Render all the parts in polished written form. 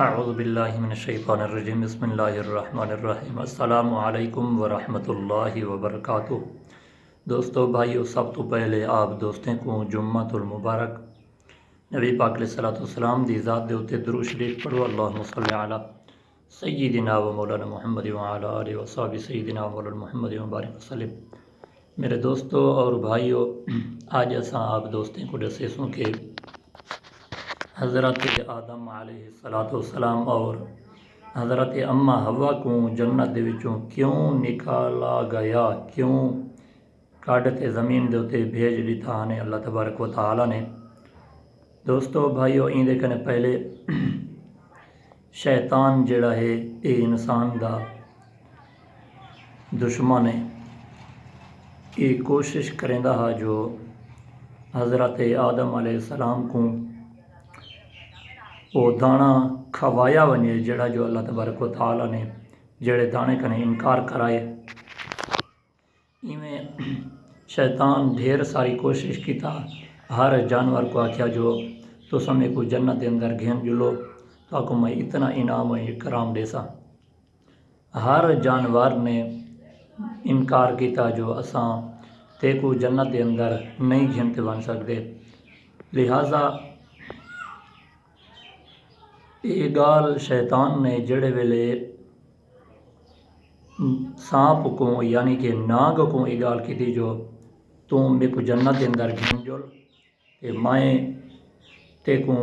اعوذ باللہ من الشیطان الرجیم بسم اللہ الرحمن الرحیم السلام علیکم ورحمۃ اللہ وبرکاتہ۔ دوستو بھائیو، سب تو پہلے آپ دوستیں کو جمعۃ المبارک۔ نبی پاک علیہ الصلوۃ والسلام دی ذات دے اتے درود شریف پڑھو۔ اللہم صلی علی سیدنا و مولانا محمد وعلی آلہ وصحبہ سیدنا و مولانا محمد وبارک وسلم۔ میرے دوستو اور بھائیو، آج اساں آپ دوستیں کو دسے سوں کہ حضرت آدم علیہ السلام اور حضرت اماں حوا کو جنت دے وچوں کیوں نکالا گیا، کیوں کڈ تے زمین دے اتے بھیج دیتا نے اللہ تبارک و تعالی نے۔ دوستو بھائیو، این دے کنے پہلے شیطان جڑا ہے اے انسان دا دشمن ہے۔ یہ کوشش کریندا ہا جو حضرت آدم علیہ السلام کو وہ دانا کھوایا ونجے، جڑا جو اللہ تبارک و تعالی نے جڑے دانے کنے انکار کرائے۔ ایویں شیطان ڈھیر ساری کوشش کیتا، ہر جانور کو آکھیا جو تساں میں کو جنت دے اندر گھن جلو تو کو میں اتنا انعام و اکرام دیسا۔ ہر جانور نے انکار کیتا جو اساں تے کو جنت دے اندر نہیں گھنتے بن سکتے۔ لہٰذا یہ گال شیطان نے جڑے ویلے سانپ کو یعنی کہ ناگ کو یہ گال کی تھی جو تم میں کو جنت دے اندر گھن جل کہ میں تے کو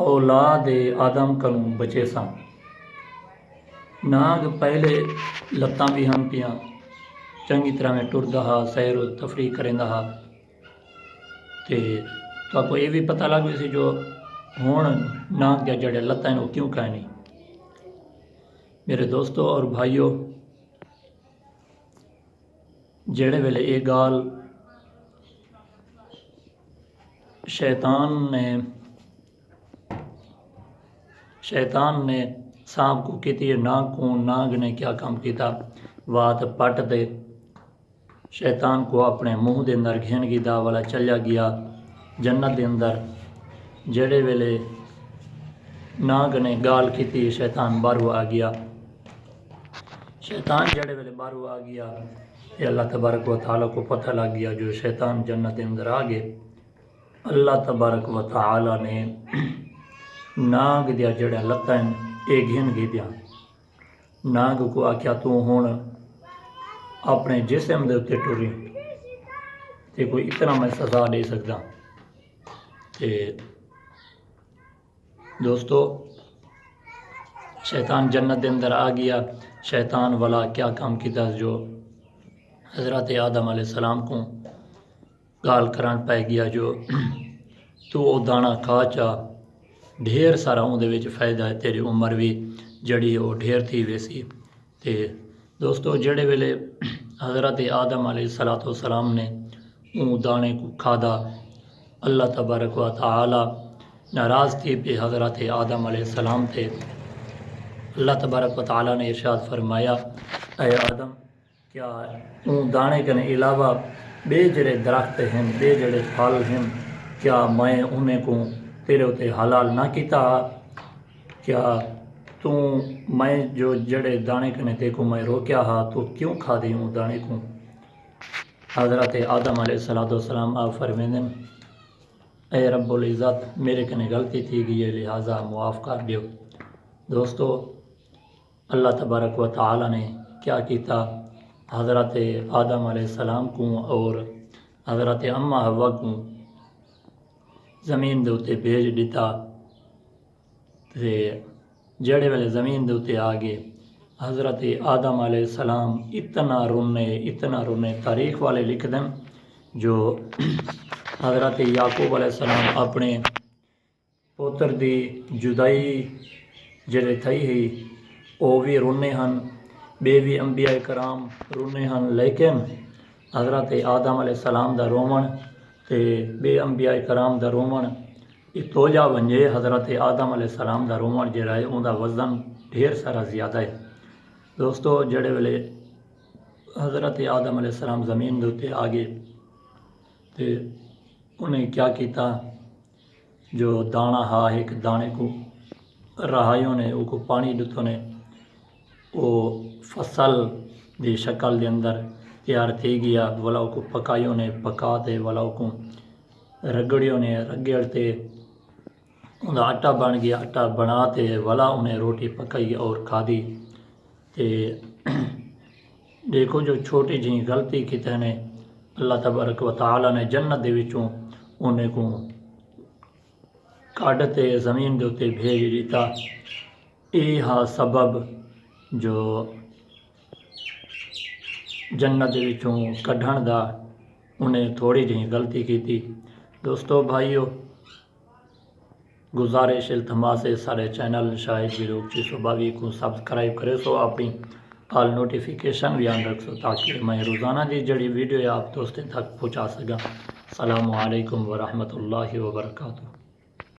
اولاد آدم کنوں بچے ساں۔ ناگ پہلے لتاں بھی ہم پیاں چنگی طرح میں ٹردا ہا، سیر و تفریح کریندا ہا تے تو آپ کو یہ بھی پتہ لگ گئی سی جو ہون ناگ دیا جڑے لتاں ہیں وہ کیوں کہیں نہیں۔ میرے دوستو اور بھائیو، جڑے ویلے یہ گال شیطان نے سانپ کو کیتی، ناگ نے کیا کام کیتا، وات پٹ دے شیطان کو اپنے منہ دے اندر گھن گیدا والا چلیا گیا جنت دے اندر۔ جڑے ویلے ناگ نے گال کیتی، شیطان باہروں آ گیا۔ شیطان جڑے ویلے باہروں آ گیا، یہ اللہ تبارک و تعالیٰ کو پتہ لگ گیا جو شیطان جنت دے اندر آ گئے۔ اللہ تبارک و تعالیٰ نے ناگ دیا جڑے لتاں اے گھن گیدیاں۔ ناگ کو آکھیا تو ہون اپنے جسم دے اتے ٹری تے کوئی اتنا میں سزا دے سکدا۔ تے دوستو شیطان جنت دے اندر آ گیا۔ شیطان والا کیا کام کیتا جو حضرت آدم علیہ السلام کو گال کران پہ گیا جو تو او دانا کھا چا ڈھیر سارا اون دے وچ فائدہ ہے، تیری عمر بھی جڑی وہ ڈھیر تھی ویسی۔ تے دوستو جڑے ویلے حضرت آدم علیہ السلام نے اون دانے کو کھادا، اللہ تبارک و تعالی ناراض تھی پہ حضرت آدم علیہ السلام تھے۔ اللہ تبارک و تعالی نے ارشاد فرمایا، اے آدم کیا اون دانے کے علاوہ بے جڑے درخت ہیں، بے جڑے پھل ہیں، کیا میں انہیں کو تیرے اتے حلال نہ کیتا؟ کیا تو میں جو جڑے دانے کنے تے کو میں روکیا ہا تو کیوں کھا دی ہوں دانے کو؟ حضرت آدم علیہ السلام آپ فرمیندن، اے رب العزت میرے کنے غلطی تھی گئی ہے، لہٰذا معاف کر دیو۔ دوستو اللہ تبارک و تعالی نے کیا کیتا، حضرت آدم علیہ السلام کو اور حضرت اماں حوا کو زمین دے اتے بھیج دیتا۔ تے جڑے والے زمین دے اتے آگے حضرت آدم علیہ السلام اتنا رونے تاریخ والے لکھ دیں جو حضرت یعقوب علیہ السلام اپنے پوتر دی جدائی جڑے تھئی ہی وہ بھی رونے ہن، بے بھی انبیاء کرام رونے ہن، لیکن حضرت آدم علیہ السلام دا رومن تے بے انبیاء کرام دا رومن یہ توجہ ونجے حضرت آدم علیہ السلام دا رومن جڑا ہے اون دا وزن ڈھیر سارا زیادہ ہے۔ دوستو جڑے ویلے حضرت آدم علیہ السلام زمین دے اتے آگے تے انہیں کیا کیتا جو دانا ہا ایک دانے کو رہائیوں نے وہ کو پانی ڈتو نے وہ فصل دی شکل دے اندر تیار تھی گیا ولا کو پکائیوں نے پکا تے ولا کو رگڑیوں نے رگڑ تے انہا آٹا بن گیا آٹا بنا تے ولا انہیں روٹی پکائی اور کھادی تے دیکھو جو چھوٹی جی غلطی کیتے نے اللہ تبارک و تعالی نے جنت دے وچوں انہیں کو کڈ تے زمین دے اتے بھیج دیتا یہ ہا سبب جو جنت دے وچوں کڈھن دا انہیں تھوڑی جی غلطی کی تھی دوستو بھائیو گزارش التماس ہے سارے چینل شاہد ویلوگ 622 کو سبسکرائب کرے سو اپنی آل نوٹیفیکیشن بھی آن رکھ سو تاکہ میں روزانہ دی جڑی ویڈیو آپ دوستیں تک پہنچا سکا۔ السلام علیکم ورحمۃ اللہ وبرکاتہ۔